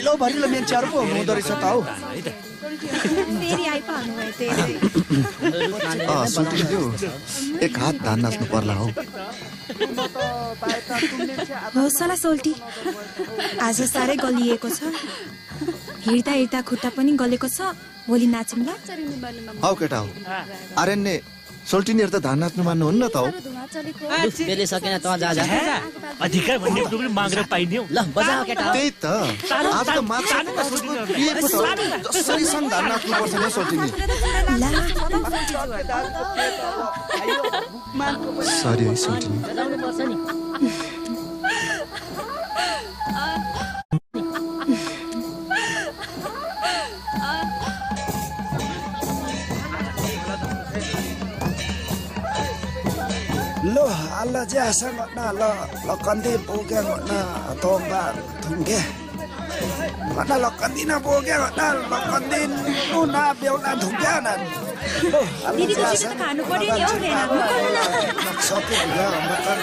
दैलो भरिलो मान्छेहरु पो हुनुहुँदो रहेछ त हौ फेरि आइपाल्नु भयो तेरै सुल्टिनी एक हात धान नाच्नु पर्ला हौ हौसला सोल्टी आज साह्रै गलिएको छ हिँड्दा हिँड्दा खुट्टा पनि गलेको छ भोलि नाचौँ ल हौ केटा हौ आर्यनले सोल्टिनीहरु त धान नाच्नु मान्नुहुन्न त हौ बेले सकेन त जा जा अधिकार भन्ने कुरो पनि मागेर पाइने हो ल बजाऊ केटा त्यही त आज त माछा जसरी सँग धान नाच्नु पर्छ नि सोल्टिनी सरी है सोल्टिनी बजाउनु पर्छ नि lo alla jasa ngona lo kandi boge ngona tomba thungge ngona lo kandi na boge ngona lo kandi una beuna thungge na दिदीको चिकन खानु पर्यो नि हौ रेना सके ल मकन